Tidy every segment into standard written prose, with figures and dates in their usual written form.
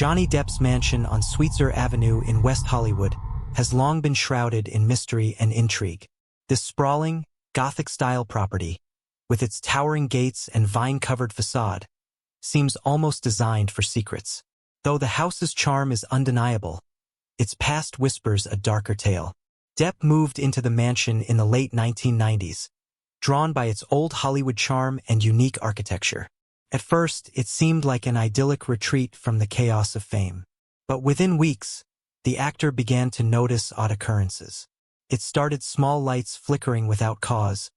Johnny Depp's mansion on Sweetzer Avenue in West Hollywood has long been shrouded in mystery and intrigue. This sprawling, Gothic-style property, with its towering gates and vine-covered façade, seems almost designed for secrets. Though the house's charm is undeniable, its past whispers a darker tale. Depp moved into the mansion in the late 1990s, drawn by its old Hollywood charm and unique architecture. At first, it seemed like an idyllic retreat from the chaos of fame. But within weeks, the actor began to notice odd occurrences. It started small lights flickering without cause,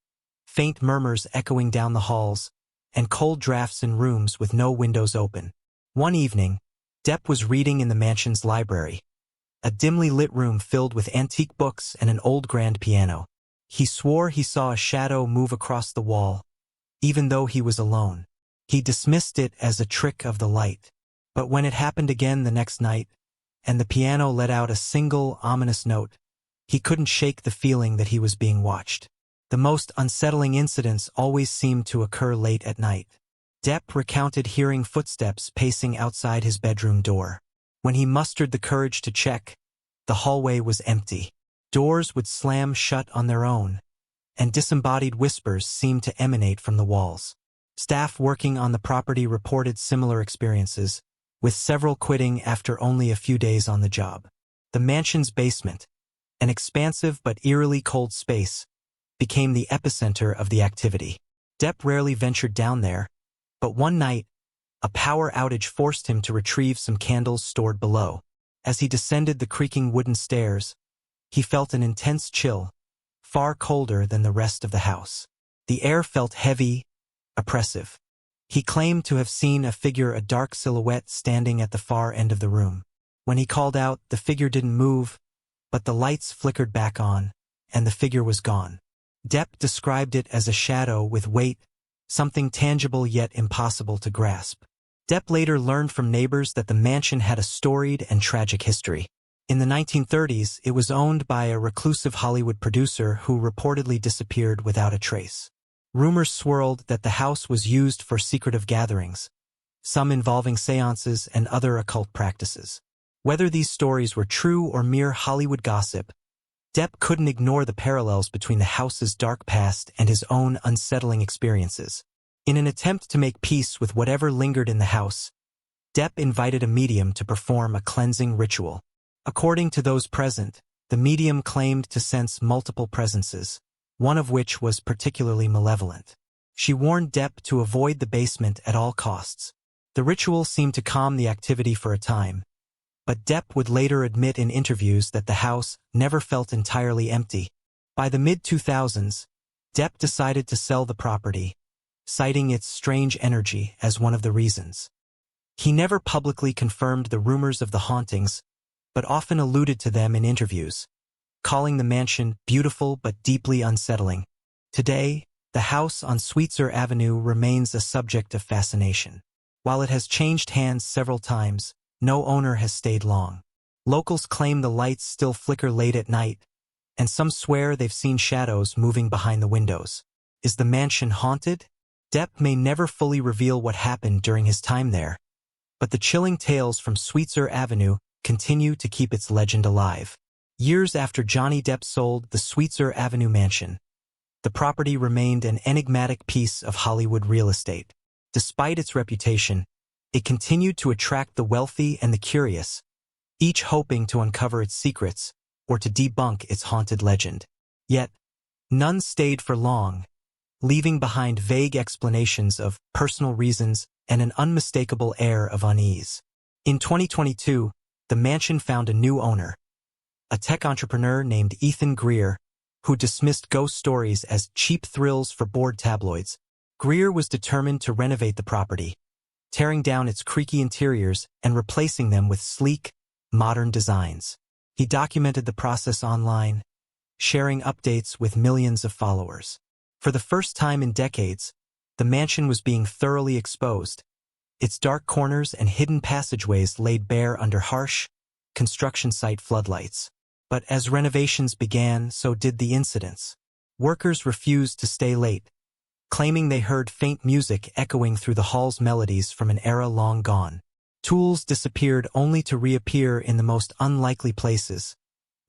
faint murmurs echoing down the halls, and cold drafts in rooms with no windows open. One evening, Depp was reading in the mansion's library, a dimly lit room filled with antique books and an old grand piano. He swore he saw a shadow move across the wall, even though he was alone. He dismissed it as a trick of the light. But when it happened again the next night, and the piano let out a single, ominous note, he couldn't shake the feeling that he was being watched. The most unsettling incidents always seemed to occur late at night. Depp recounted hearing footsteps pacing outside his bedroom door. When he mustered the courage to check, the hallway was empty. Doors would slam shut on their own, and disembodied whispers seemed to emanate from the walls. Staff working on the property reported similar experiences, with several quitting after only a few days on the job. The mansion's basement, an expansive but eerily cold space, became the epicenter of the activity. Depp rarely ventured down there, but one night, a power outage forced him to retrieve some candles stored below. As he descended the creaking wooden stairs, he felt an intense chill, far colder than the rest of the house. The air felt heavy, oppressive. He claimed to have seen a dark silhouette standing at the far end of the room. When he called out, the figure didn't move, but the lights flickered back on, and the figure was gone. Depp described it as a shadow with weight, something tangible yet impossible to grasp. Depp later learned from neighbors that the mansion had a storied and tragic history. In the 1930s, it was owned by a reclusive Hollywood producer who reportedly disappeared without a trace. Rumors swirled that the house was used for secretive gatherings, some involving seances and other occult practices. Whether these stories were true or mere Hollywood gossip, Depp couldn't ignore the parallels between the house's dark past and his own unsettling experiences. In an attempt to make peace with whatever lingered in the house, Depp invited a medium to perform a cleansing ritual. According to those present, the medium claimed to sense multiple presences, one of which was particularly malevolent. She warned Depp to avoid the basement at all costs. The ritual seemed to calm the activity for a time, but Depp would later admit in interviews that the house never felt entirely empty. By the mid-2000s, Depp decided to sell the property, citing its strange energy as one of the reasons. He never publicly confirmed the rumors of the hauntings, but often alluded to them in interviews, calling the mansion beautiful but deeply unsettling. Today, the house on Sweetzer Avenue remains a subject of fascination. While it has changed hands several times, no owner has stayed long. Locals claim the lights still flicker late at night, and some swear they've seen shadows moving behind the windows. Is the mansion haunted? Depp may never fully reveal what happened during his time there, but the chilling tales from Sweetzer Avenue continue to keep its legend alive. Years after Johnny Depp sold the Sweetzer Avenue mansion, the property remained an enigmatic piece of Hollywood real estate. Despite its reputation, it continued to attract the wealthy and the curious, each hoping to uncover its secrets or to debunk its haunted legend. Yet, none stayed for long, leaving behind vague explanations of personal reasons and an unmistakable air of unease. In 2022, the mansion found a new owner, a tech entrepreneur named Ethan Greer, who dismissed ghost stories as cheap thrills for bored tabloids. Greer was determined to renovate the property, tearing down its creaky interiors and replacing them with sleek, modern designs. He documented the process online, sharing updates with millions of followers. For the first time in decades, the mansion was being thoroughly exposed, its dark corners and hidden passageways laid bare under harsh, construction site floodlights. But as renovations began, so did the incidents. Workers refused to stay late, claiming they heard faint music echoing through the hall's melodies from an era long gone. Tools disappeared only to reappear in the most unlikely places,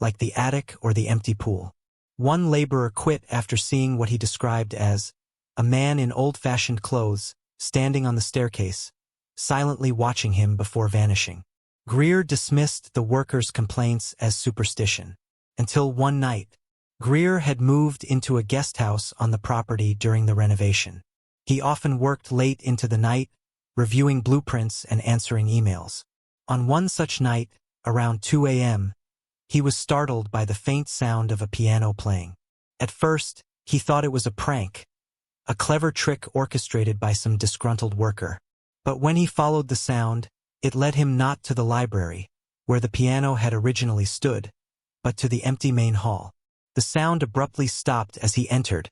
like the attic or the empty pool. One laborer quit after seeing what he described as a man in old-fashioned clothes standing on the staircase, silently watching him before vanishing. Greer dismissed the workers' complaints as superstition, until one night, Greer had moved into a guest house on the property during the renovation. He often worked late into the night, reviewing blueprints and answering emails. On one such night, around 2 a.m., he was startled by the faint sound of a piano playing. At first, he thought it was a prank, a clever trick orchestrated by some disgruntled worker. But when he followed the sound, it led him not to the library, where the piano had originally stood, but to the empty main hall. The sound abruptly stopped as he entered,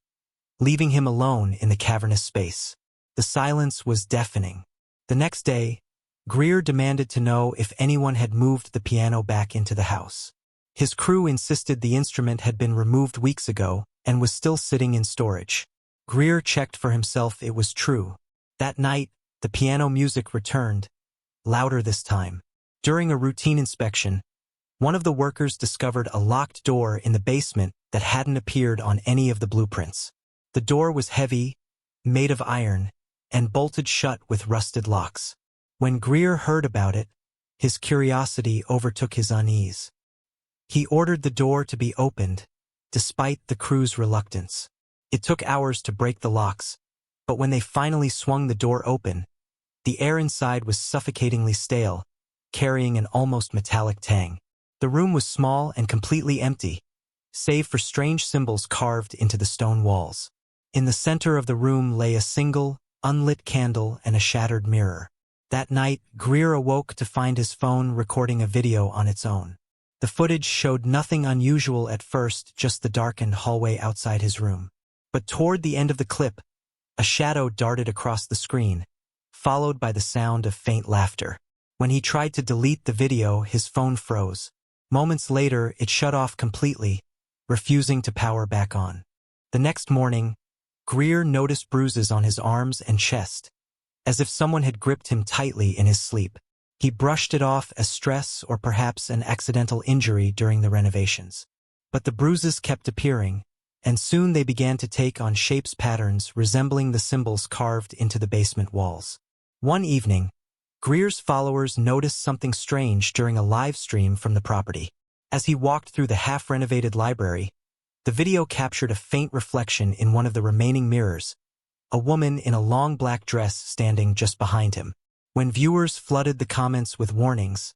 leaving him alone in the cavernous space. The silence was deafening. The next day, Greer demanded to know if anyone had moved the piano back into the house. His crew insisted the instrument had been removed weeks ago and was still sitting in storage. Greer checked for himself it was true. That night, the piano music returned, louder this time. During a routine inspection, one of the workers discovered a locked door in the basement that hadn't appeared on any of the blueprints. The door was heavy, made of iron, and bolted shut with rusted locks. When Greer heard about it, his curiosity overtook his unease. He ordered the door to be opened, despite the crew's reluctance. It took hours to break the locks, but when they finally swung the door open, the air inside was suffocatingly stale, carrying an almost metallic tang. The room was small and completely empty, save for strange symbols carved into the stone walls. In the center of the room lay a single, unlit candle and a shattered mirror. That night, Greer awoke to find his phone recording a video on its own. The footage showed nothing unusual at first, just the darkened hallway outside his room. But toward the end of the clip, a shadow darted across the screen, followed by the sound of faint laughter. When he tried to delete the video, his phone froze. Moments later, it shut off completely, refusing to power back on. The next morning, Greer noticed bruises on his arms and chest, as if someone had gripped him tightly in his sleep. He brushed it off as stress or perhaps an accidental injury during the renovations. But the bruises kept appearing, and soon they began to take on shapes patterns resembling the symbols carved into the basement walls. One evening, Greer's followers noticed something strange during a live stream from the property. As he walked through the half-renovated library, the video captured a faint reflection in one of the remaining mirrors, a woman in a long black dress standing just behind him. When viewers flooded the comments with warnings,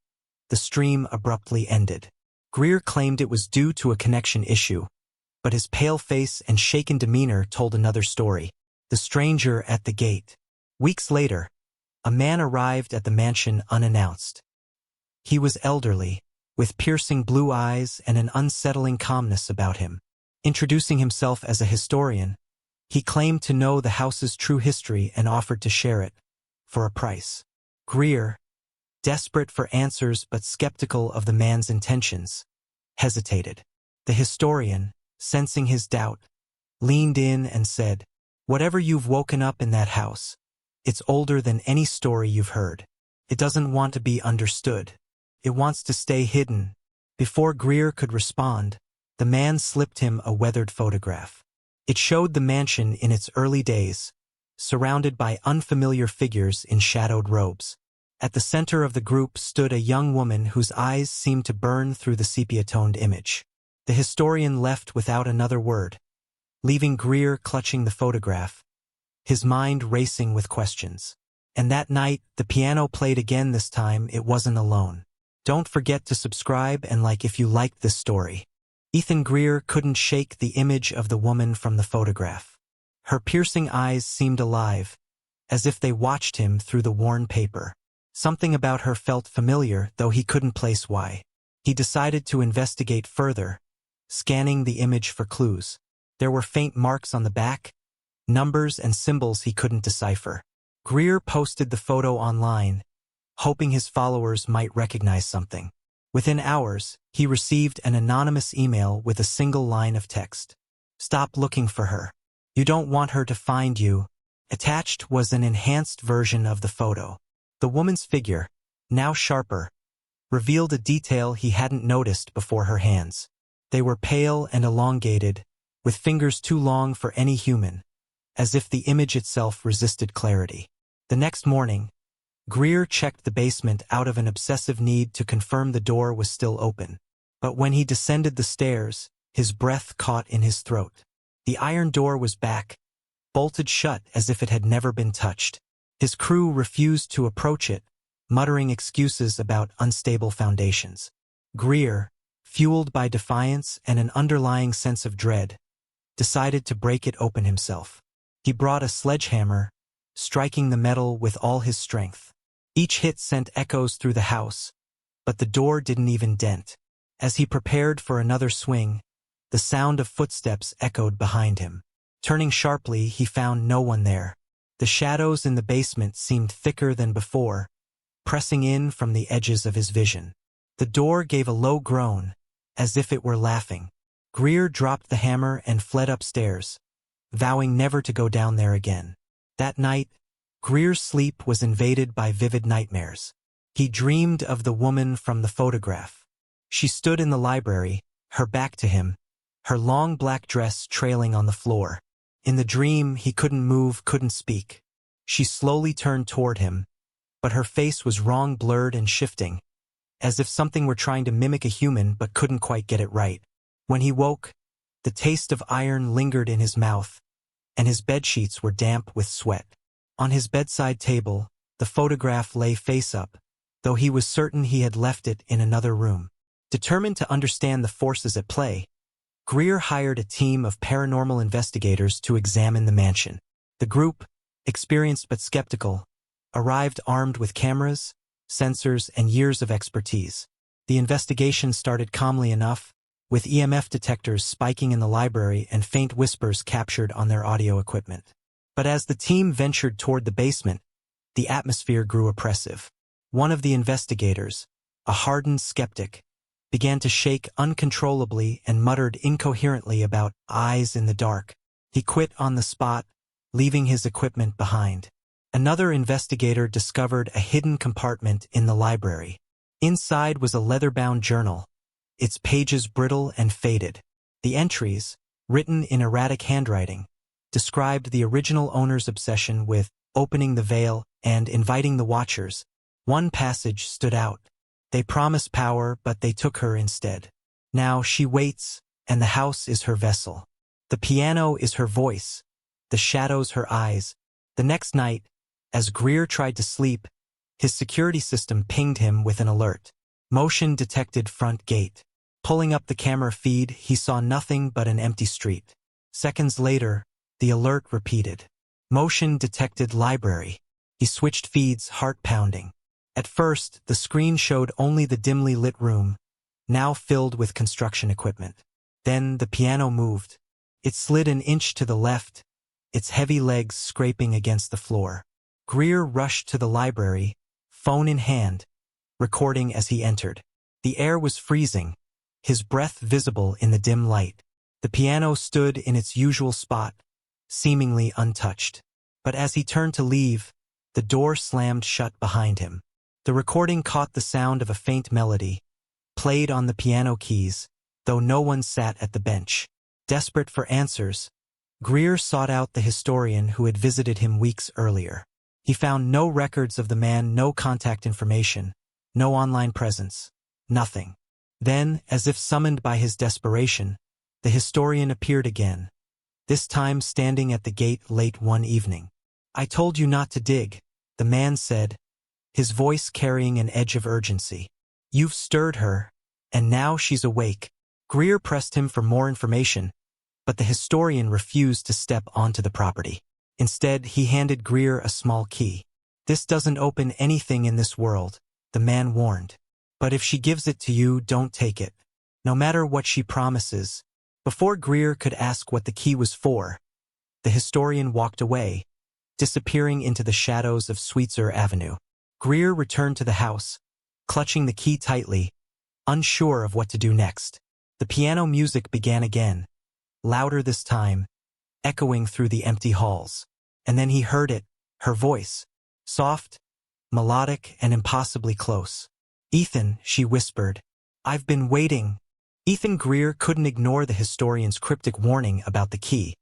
the stream abruptly ended. Greer claimed it was due to a connection issue, but his pale face and shaken demeanor told another story. The stranger at the gate. Weeks later, a man arrived at the mansion unannounced. He was elderly, with piercing blue eyes and an unsettling calmness about him. Introducing himself as a historian, he claimed to know the house's true history and offered to share it, for a price. Greer, desperate for answers but skeptical of the man's intentions, hesitated. The historian, sensing his doubt, leaned in and said, "Whatever you've woken up in that house, it's older than any story you've heard. It doesn't want to be understood. It wants to stay hidden." Before Greer could respond, the man slipped him a weathered photograph. It showed the mansion in its early days, surrounded by unfamiliar figures in shadowed robes. At the center of the group stood a young woman whose eyes seemed to burn through the sepia-toned image. The historian left without another word, leaving Greer clutching the photograph, his mind racing with questions. And that night, the piano played again. This time, it wasn't alone. Don't forget to subscribe and like if you liked this story. Ethan Greer couldn't shake the image of the woman from the photograph. Her piercing eyes seemed alive, as if they watched him through the worn paper. Something about her felt familiar, though he couldn't place why. He decided to investigate further, scanning the image for clues. There were faint marks on the back, numbers and symbols he couldn't decipher. Greer posted the photo online, hoping his followers might recognize something. Within hours, he received an anonymous email with a single line of text. "Stop looking for her. You don't want her to find you." Attached was an enhanced version of the photo. The woman's figure, now sharper, revealed a detail he hadn't noticed before: her hands. They were pale and elongated, with fingers too long for any human, as if the image itself resisted clarity. The next morning, Greer checked the basement out of an obsessive need to confirm the door was still open. But when he descended the stairs, his breath caught in his throat. The iron door was back, bolted shut as if it had never been touched. His crew refused to approach it, muttering excuses about unstable foundations. Greer, fueled by defiance and an underlying sense of dread, decided to break it open himself. He brought a sledgehammer, striking the metal with all his strength. Each hit sent echoes through the house, but the door didn't even dent. As he prepared for another swing, the sound of footsteps echoed behind him. Turning sharply, he found no one there. The shadows in the basement seemed thicker than before, pressing in from the edges of his vision. The door gave a low groan, as if it were laughing. Greer dropped the hammer and fled upstairs, vowing never to go down there again. That night, Greer's sleep was invaded by vivid nightmares. He dreamed of the woman from the photograph. She stood in the library, her back to him, her long black dress trailing on the floor. In the dream, he couldn't move, couldn't speak. She slowly turned toward him, but her face was wrong, blurred and shifting, as if something were trying to mimic a human but couldn't quite get it right. When he woke, the taste of iron lingered in his mouth, and his bedsheets were damp with sweat. On his bedside table, the photograph lay face up, though he was certain he had left it in another room. Determined to understand the forces at play, Greer hired a team of paranormal investigators to examine the mansion. The group, experienced but skeptical, arrived armed with cameras, sensors, and years of expertise. The investigation started calmly enough, with EMF detectors spiking in the library and faint whispers captured on their audio equipment. But as the team ventured toward the basement, the atmosphere grew oppressive. One of the investigators, a hardened skeptic, began to shake uncontrollably and muttered incoherently about eyes in the dark. He quit on the spot, leaving his equipment behind. Another investigator discovered a hidden compartment in the library. Inside was a leather-bound journal, its pages brittle and faded. The entries, written in erratic handwriting, described the original owner's obsession with opening the veil and inviting the watchers. One passage stood out. They promised power, but they took her instead. Now she waits, and the house is her vessel. The piano is her voice, the shadows her eyes. The next night, as Greer tried to sleep, his security system pinged him with an alert. Motion detected front gate. Pulling up the camera feed, he saw nothing but an empty street. Seconds later, the alert repeated. Motion detected library. He switched feeds, heart pounding. At first, the screen showed only the dimly lit room, now filled with construction equipment. Then the piano moved. It slid an inch to the left, its heavy legs scraping against the floor. Greer rushed to the library, phone in hand, recording as he entered. The air was freezing, his breath visible in the dim light. The piano stood in its usual spot, seemingly untouched. But as he turned to leave, the door slammed shut behind him. The recording caught the sound of a faint melody, played on the piano keys, though no one sat at the bench. Desperate for answers, Greer sought out the historian who had visited him weeks earlier. He found no records of the man, no contact information, no online presence, nothing. Then, as if summoned by his desperation, the historian appeared again, this time standing at the gate late one evening. "I told you not to dig," the man said, his voice carrying an edge of urgency. "You've stirred her, and now she's awake." Greer pressed him for more information, but the historian refused to step onto the property. Instead, he handed Greer a small key. "This doesn't open anything in this world," the man warned. "But if she gives it to you, don't take it, no matter what she promises." Before Greer could ask what the key was for, the historian walked away, disappearing into the shadows of Sweetzer Avenue. Greer returned to the house, clutching the key tightly, unsure of what to do next. The piano music began again, louder this time, echoing through the empty halls. And then he heard it, her voice, soft, melodic and impossibly close. "Ethan," she whispered. "I've been waiting." Ethan Greer couldn't ignore the historian's cryptic warning about the key,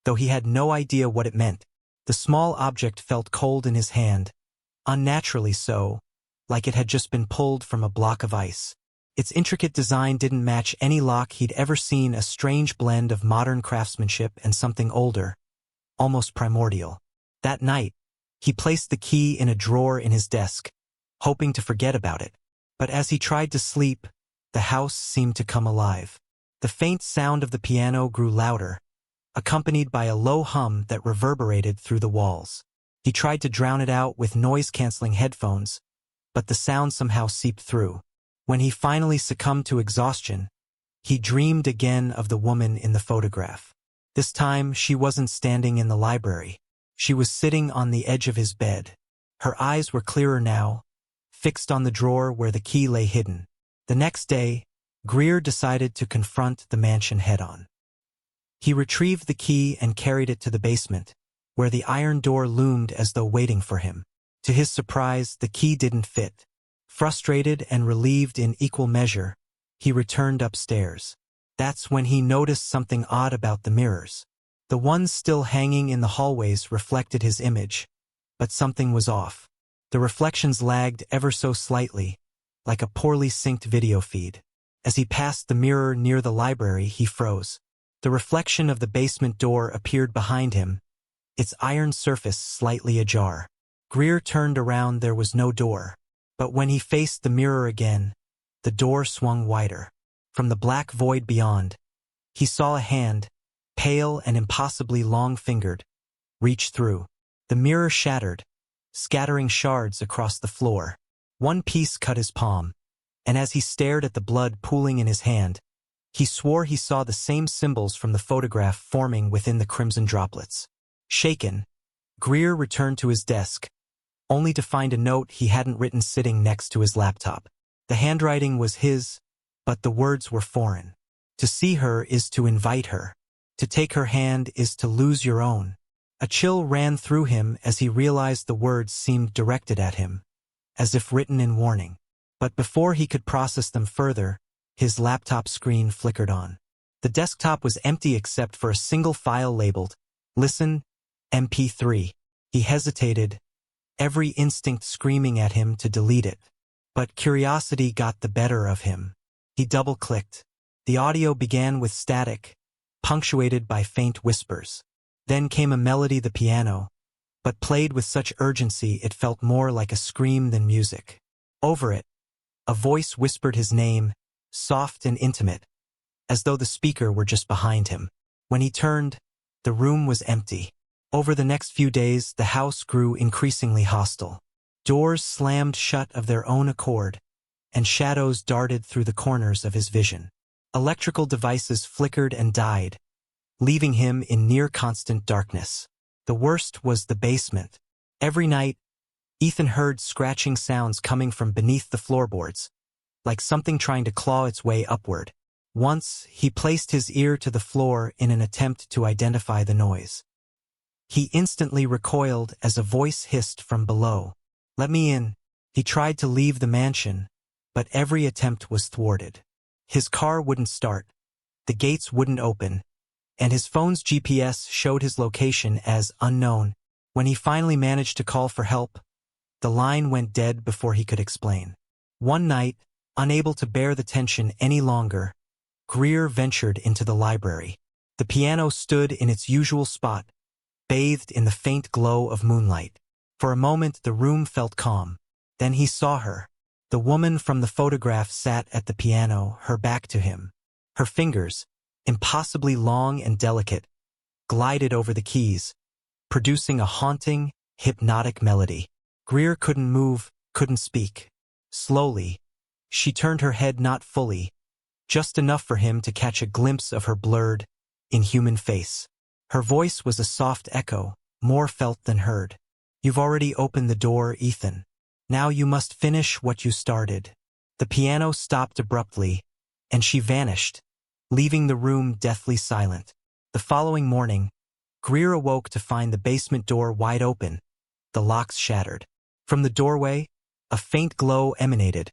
though he had no idea what it meant. The small object felt cold in his hand, unnaturally so, like it had just been pulled from a block of ice. Its intricate design didn't match any lock he'd ever seen, a strange blend of modern craftsmanship and something older, almost primordial. That night, he placed the key in a drawer in his desk, hoping to forget about it. But as he tried to sleep, the house seemed to come alive. The faint sound of the piano grew louder, accompanied by a low hum that reverberated through the walls. He tried to drown it out with noise-canceling headphones, but the sound somehow seeped through. When he finally succumbed to exhaustion, he dreamed again of the woman in the photograph. This time, she wasn't standing in the library. She was sitting on the edge of his bed. Her eyes were clearer now, fixed on the drawer where the key lay hidden. The next day, Greer decided to confront the mansion head-on. He retrieved the key and carried it to the basement, where the iron door loomed as though waiting for him. To his surprise, the key didn't fit. Frustrated and relieved in equal measure, he returned upstairs. That's when he noticed something odd about the mirrors. The ones still hanging in the hallways reflected his image, but something was off. The reflections lagged ever so slightly, like a poorly synced video feed. As he passed the mirror near the library, he froze. The reflection of the basement door appeared behind him, its iron surface slightly ajar. Greer turned around. There was no door. But when he faced the mirror again, the door swung wider. From the black void beyond, he saw a hand, pale and impossibly long-fingered, reach through. The mirror shattered, scattering shards across the floor. One piece cut his palm, and as he stared at the blood pooling in his hand, he swore he saw the same symbols from the photograph forming within the crimson droplets. Shaken, Greer returned to his desk, only to find a note he hadn't written sitting next to his laptop. The handwriting was his, but the words were foreign. To see her is to invite her. To take her hand is to lose your own. A chill ran through him as he realized the words seemed directed at him, as if written in warning. But before he could process them further, his laptop screen flickered on. The desktop was empty except for a single file labeled, "Listen, MP3. He hesitated, every instinct screaming at him to delete it. But curiosity got the better of him. He double-clicked. The audio began with static, punctuated by faint whispers. Then came a melody, the piano, but played with such urgency it felt more like a scream than music. Over it, a voice whispered his name, soft and intimate, as though the speaker were just behind him. When he turned, the room was empty. Over the next few days, the house grew increasingly hostile. Doors slammed shut of their own accord, and shadows darted through the corners of his vision. Electrical devices flickered and died, leaving him in near-constant darkness. The worst was the basement. Every night, Ethan heard scratching sounds coming from beneath the floorboards, like something trying to claw its way upward. Once, he placed his ear to the floor in an attempt to identify the noise. He instantly recoiled as a voice hissed from below. "Let me in." He tried to leave the mansion, but every attempt was thwarted. His car wouldn't start, the gates wouldn't open, and his phone's GPS showed his location as unknown. When he finally managed to call for help, the line went dead before he could explain. One night, unable to bear the tension any longer, Greer ventured into the library. The piano stood in its usual spot, bathed in the faint glow of moonlight. For a moment the room felt calm. Then he saw her. The woman from the photograph sat at the piano, her back to him. Her fingers, impossibly long and delicate, glided over the keys, producing a haunting, hypnotic melody. Greer couldn't move, couldn't speak. Slowly, she turned her head, not fully, just enough for him to catch a glimpse of her blurred, inhuman face. Her voice was a soft echo, more felt than heard. "You've already opened the door, Ethan. Now you must finish what you started." The piano stopped abruptly, and she vanished, leaving the room deathly silent. The following morning, Greer awoke to find the basement door wide open, the locks shattered. From the doorway, a faint glow emanated,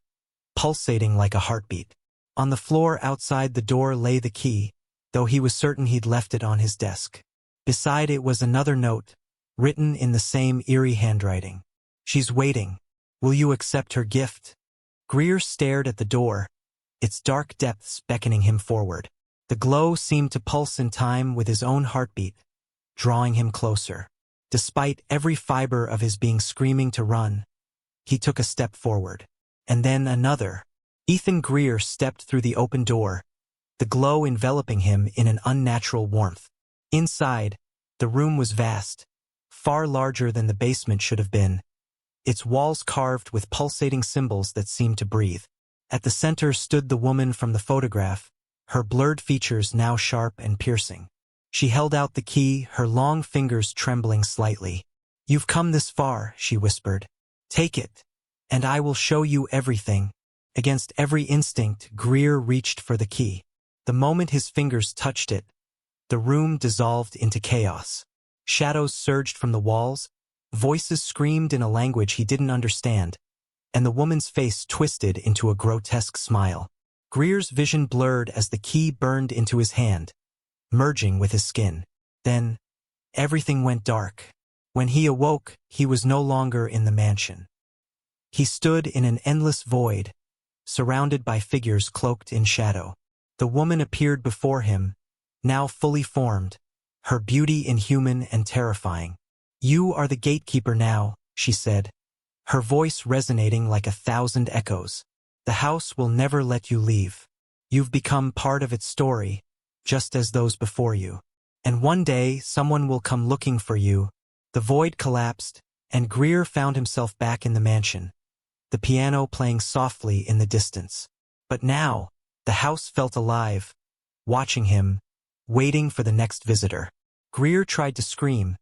pulsating like a heartbeat. On the floor outside the door lay the key, though he was certain he'd left it on his desk. Beside it was another note, written in the same eerie handwriting. "She's waiting. Will you accept her gift?" Greer stared at the door, its dark depths beckoning him forward. The glow seemed to pulse in time with his own heartbeat, drawing him closer. Despite every fiber of his being screaming to run, he took a step forward. And then another. Ethan Greer stepped through the open door, the glow enveloping him in an unnatural warmth. Inside, the room was vast, far larger than the basement should have been, its walls carved with pulsating symbols that seemed to breathe. At the center stood the woman from the photograph, her blurred features now sharp and piercing. She held out the key, her long fingers trembling slightly. "You've come this far," she whispered. "Take it, and I will show you everything." Against every instinct, Greer reached for the key. The moment his fingers touched it, the room dissolved into chaos. Shadows surged from the walls, voices screamed in a language he didn't understand, and the woman's face twisted into a grotesque smile. Greer's vision blurred as the key burned into his hand, merging with his skin. Then, everything went dark. When he awoke, he was no longer in the mansion. He stood in an endless void, surrounded by figures cloaked in shadow. The woman appeared before him, now fully formed, her beauty inhuman and terrifying. "You are the gatekeeper now," she said, her voice resonating like 1,000 echoes. "The house will never let you leave. You've become part of its story, just as those before you. And one day, someone will come looking for you." The void collapsed, and Greer found himself back in the mansion, the piano playing softly in the distance. But now, the house felt alive, watching him, waiting for the next visitor. Greer tried to scream,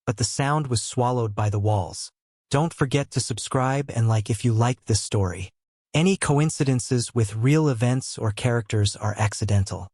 but the sound was swallowed by the walls. Don't forget to subscribe and like if you liked this story. Any coincidences with real events or characters are accidental.